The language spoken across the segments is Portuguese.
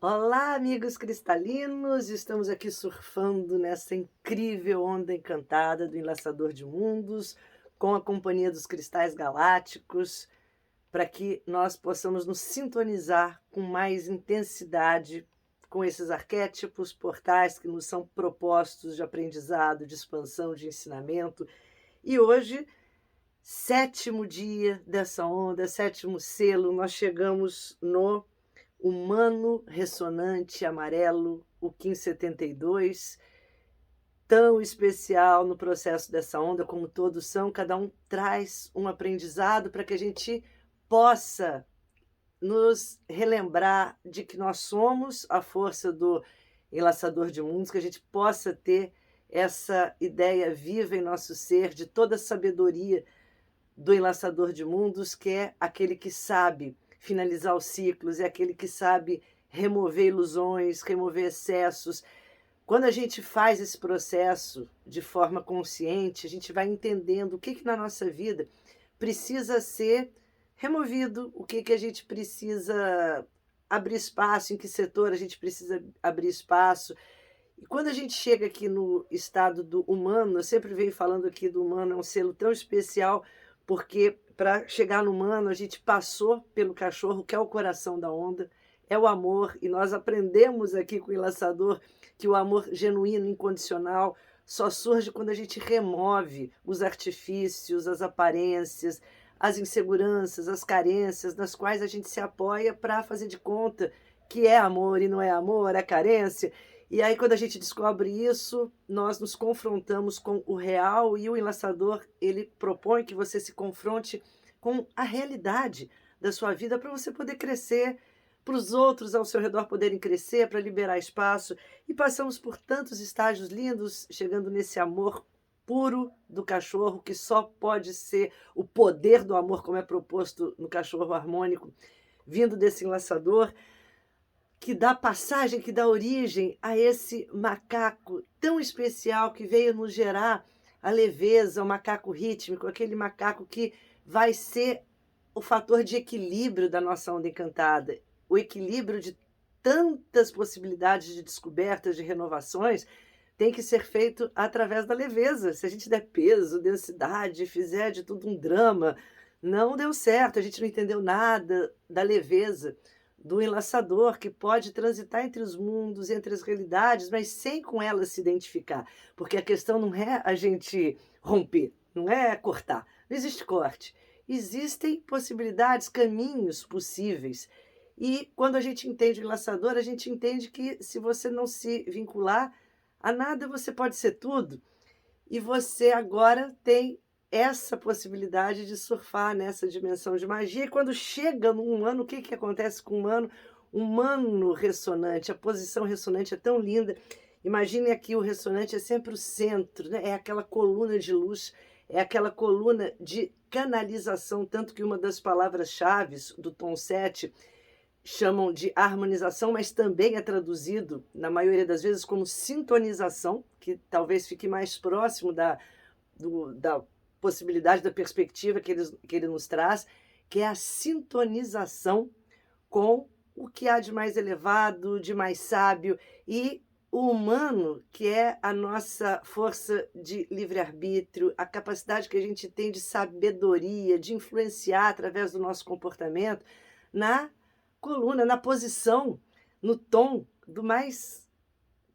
Olá, amigos cristalinos! Estamos aqui surfando nessa incrível onda encantada do Enlaçador de Mundos, com a companhia dos cristais galácticos, para que nós possamos nos sintonizar com mais intensidade com esses arquétipos, portais que nos são propostos de aprendizado, de expansão, de ensinamento. E hoje, sétimo dia dessa onda, sétimo selo, nós chegamos no Humano Ressonante Amarelo, o 1572, tão especial no processo dessa onda, como todos são, cada um traz um aprendizado para que a gente possa nos relembrar de que nós somos a força do Enlaçador de Mundos, que a gente possa ter essa ideia viva em nosso ser, de toda a sabedoria do Enlaçador de Mundos, que é aquele que sabe finalizar os ciclos, é aquele que sabe remover ilusões, remover excessos. Quando a gente faz esse processo de forma consciente, a gente vai entendendo o que na nossa vida precisa ser removido, o que a gente precisa abrir espaço, em que setor a gente precisa abrir espaço. E quando a gente chega aqui no estado do humano, eu sempre venho falando aqui do humano, é um selo tão especial, porque para chegar no humano a gente passou pelo cachorro, que é o coração da onda, é o amor, e nós aprendemos aqui com o Enlaçador que o amor genuíno, incondicional, só surge quando a gente remove os artifícios, as aparências, as inseguranças, as carências nas quais a gente se apoia para fazer de conta que é amor e não é amor, é carência. E aí, quando a gente descobre isso, nós nos confrontamos com o real, e o Enlaçador, ele propõe que você se confronte com a realidade da sua vida para você poder crescer, para os outros ao seu redor poderem crescer, para liberar espaço. E passamos por tantos estágios lindos, chegando nesse amor puro do cachorro, que só pode ser o poder do amor, como é proposto no Cachorro Harmônico, vindo desse Enlaçador, que dá passagem, que dá origem a esse macaco tão especial que veio nos gerar a leveza, o macaco rítmico, aquele macaco que vai ser o fator de equilíbrio da nossa onda encantada, o equilíbrio de tantas possibilidades de descobertas, de renovações, tem que ser feito através da leveza. Se a gente der peso, densidade, fizer de tudo um drama, não deu certo, a gente não entendeu nada da leveza do Enlaçador, que pode transitar entre os mundos, entre as realidades, mas sem com elas se identificar, porque a questão não é a gente romper, não é cortar, não existe corte, existem possibilidades, caminhos possíveis. E quando a gente entende o Enlaçador, a gente entende que se você não se vincular a nada, você pode ser tudo, e você agora tem essa possibilidade de surfar nessa dimensão de magia. E quando chega no humano, o que acontece com o humano? Humano ressonante, a posição ressonante é tão linda. Imagine aqui, o ressonante é sempre o centro, né? É aquela coluna de luz, é aquela coluna de canalização, tanto que uma das palavras-chave do tom 7 chamam de harmonização, mas também é traduzido, na maioria das vezes, como sintonização, que talvez fique mais próximo da possibilidade, da perspectiva que ele nos traz, que é a sintonização com o que há de mais elevado, de mais sábio, e o humano, que é a nossa força de livre-arbítrio, a capacidade que a gente tem de sabedoria, de influenciar através do nosso comportamento, na coluna, na posição, no tom do mais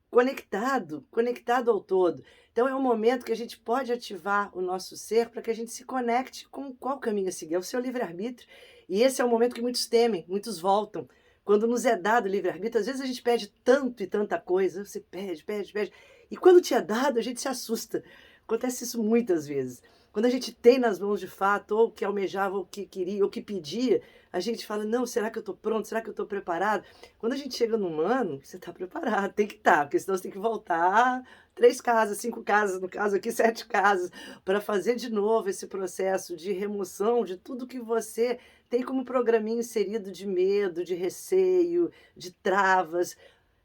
conectado ao todo. Então é um momento que a gente pode ativar o nosso ser para que a gente se conecte com qual caminho a seguir, é o seu livre-arbítrio. E esse é o momento que muitos temem, muitos voltam. Quando nos é dado livre-arbítrio, às vezes a gente pede tanto e tanta coisa, você pede, pede, pede, e quando te é dado, a gente se assusta. Acontece isso muitas vezes. Quando a gente tem nas mãos de fato, ou o que almejava, ou o que queria, ou o que pedia, a gente fala, não, será que eu estou pronto? Será que eu estou preparado? Quando a gente chega no humano, você está preparado, tem que estar, porque senão você tem que voltar 3 casas, 5 casas, no caso aqui 7 casas, para fazer de novo esse processo de remoção de tudo que você tem como programinha inserido de medo, de receio, de travas.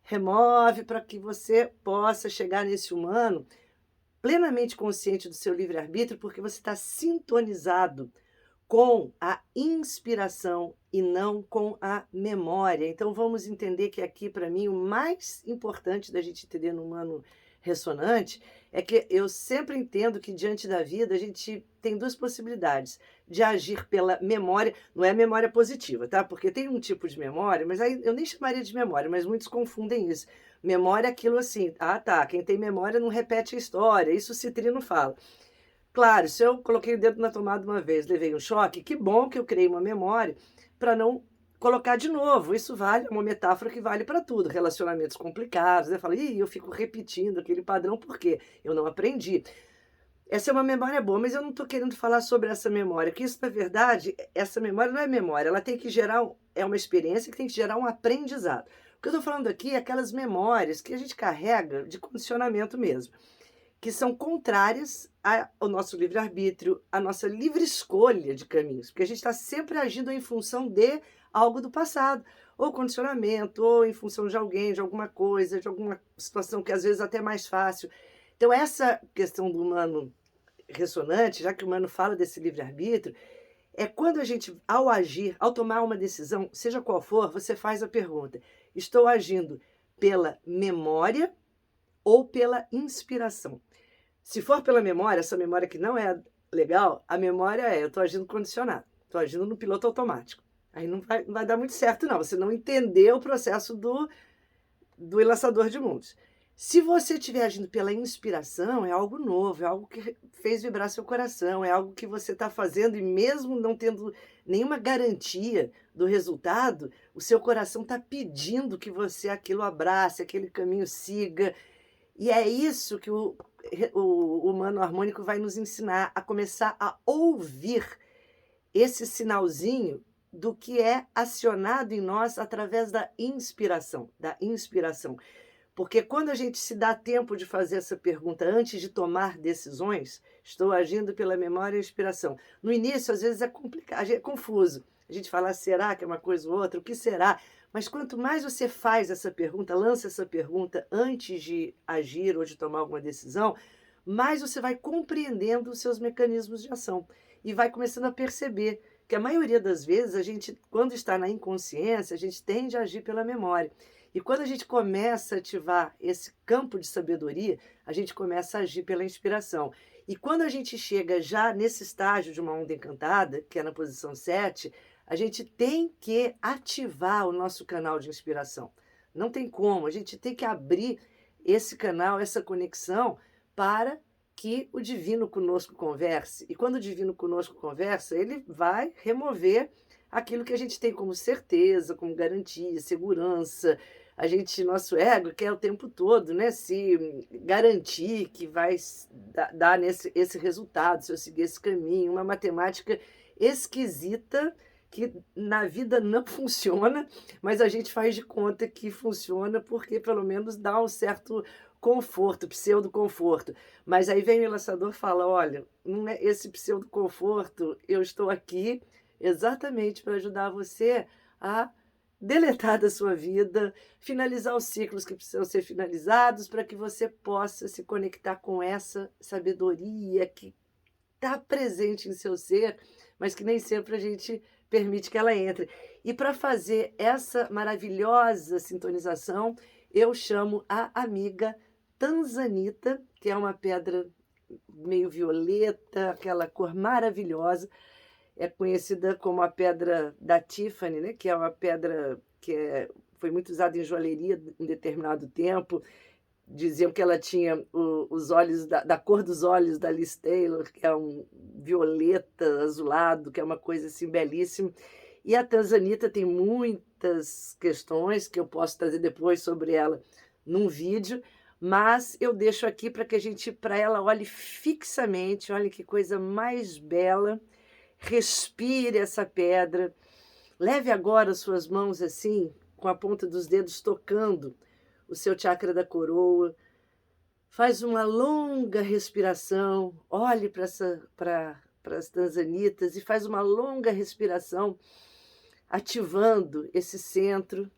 Remove para que você possa chegar nesse humano plenamente consciente do seu livre-arbítrio, porque você está sintonizado com a inspiração e não com a memória. Então vamos entender que aqui, para mim, o mais importante da gente entender no humano ressonante é que eu sempre entendo que diante da vida a gente tem duas possibilidades de agir pela memória, não é memória positiva, tá? Porque tem um tipo de memória, mas aí eu nem chamaria de memória, mas muitos confundem isso. Memória é aquilo assim, ah tá, quem tem memória não repete a história, isso o Citrino fala. Claro, se eu coloquei o dedo na tomada uma vez, levei um choque, que bom que eu criei uma memória para não colocar de novo. Isso vale, é uma metáfora que vale para tudo, relacionamentos complicados, né? Fala, ih, eu fico repetindo aquele padrão porque eu não aprendi. Essa é uma memória boa, mas eu não estou querendo falar sobre essa memória, que isso, na verdade, essa memória não é memória, ela tem que gerar, é uma experiência que tem que gerar um aprendizado. O que eu estou falando aqui é aquelas memórias que a gente carrega de condicionamento mesmo, que são contrárias ao nosso livre-arbítrio, à nossa livre escolha de caminhos, porque a gente está sempre agindo em função de algo do passado, ou condicionamento, ou em função de alguém, de alguma coisa, de alguma situação que às vezes até é mais fácil. Então essa questão do humano ressonante, já que o humano fala desse livre-arbítrio, é quando a gente, ao agir, ao tomar uma decisão, seja qual for, você faz a pergunta: estou agindo pela memória ou pela inspiração? Se for pela memória, essa memória que não é legal, a memória é, eu estou agindo condicionado, estou agindo no piloto automático. Aí não vai dar muito certo, não. Você não entendeu o processo do enlaçador de mundos. Se você estiver agindo pela inspiração, é algo novo, é algo que fez vibrar seu coração, é algo que você está fazendo e mesmo não tendo nenhuma garantia do resultado, o seu coração está pedindo que você aquilo abrace, aquele caminho siga. E é isso que o humano harmônico vai nos ensinar, a começar a ouvir esse sinalzinho do que é acionado em nós através da inspiração, da inspiração. Porque quando a gente se dá tempo de fazer essa pergunta antes de tomar decisões, estou agindo pela memória e inspiração. No início, às vezes, é complicado, é confuso. A gente fala, será que é uma coisa ou outra? O que será? Mas quanto mais você faz essa pergunta, lança essa pergunta antes de agir ou de tomar alguma decisão, mais você vai compreendendo os seus mecanismos de ação e vai começando a perceber que a maioria das vezes a gente, quando está na inconsciência, a gente tende a agir pela memória. E quando a gente começa a ativar esse campo de sabedoria, a gente começa a agir pela inspiração. E quando a gente chega já nesse estágio de uma onda encantada, que é na posição 7, a gente tem que ativar o nosso canal de inspiração. Não tem como, a gente tem que abrir esse canal, essa conexão, para que o divino conosco converse. E quando o divino conosco conversa, ele vai remover aquilo que a gente tem como certeza, como garantia, segurança. A gente, nosso ego quer o tempo todo, né, se garantir que vai dar esse resultado, se eu seguir esse caminho, uma matemática esquisita que na vida não funciona, mas a gente faz de conta que funciona porque pelo menos dá um certo conforto, pseudo-conforto. Mas aí vem o enlaçador e fala, olha, não é esse pseudo-conforto, eu estou aqui exatamente para ajudar você a deletar da sua vida, finalizar os ciclos que precisam ser finalizados, para que você possa se conectar com essa sabedoria que está presente em seu ser, mas que nem sempre a gente permite que ela entre. E para fazer essa maravilhosa sintonização, eu chamo a amiga Tanzanita, que é uma pedra meio violeta, aquela cor maravilhosa. É conhecida como a pedra da Tiffany, né? Que é uma pedra que foi muito usada em joalheria em determinado tempo. Diziam que ela tinha os olhos, da cor dos olhos da Liz Taylor, que é um violeta azulado, que é uma coisa assim belíssima. E a Tanzanita tem muitas questões que eu posso trazer depois sobre ela num vídeo, mas eu deixo aqui para que a gente, para ela, olhe fixamente, olha que coisa mais bela. Respire essa pedra, leve agora suas mãos assim, com a ponta dos dedos tocando o seu chakra da coroa, faz uma longa respiração, olhe para as tanzanitas e faz uma longa respiração, ativando esse centro,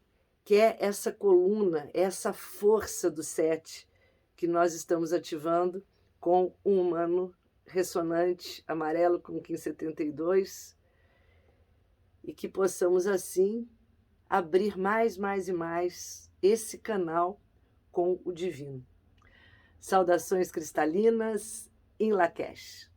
que é essa coluna, essa força do 7, que nós estamos ativando com o humano ressonante amarelo com 1572, e que possamos, assim, abrir mais e mais esse canal com o divino. Saudações cristalinas, em Lakesh.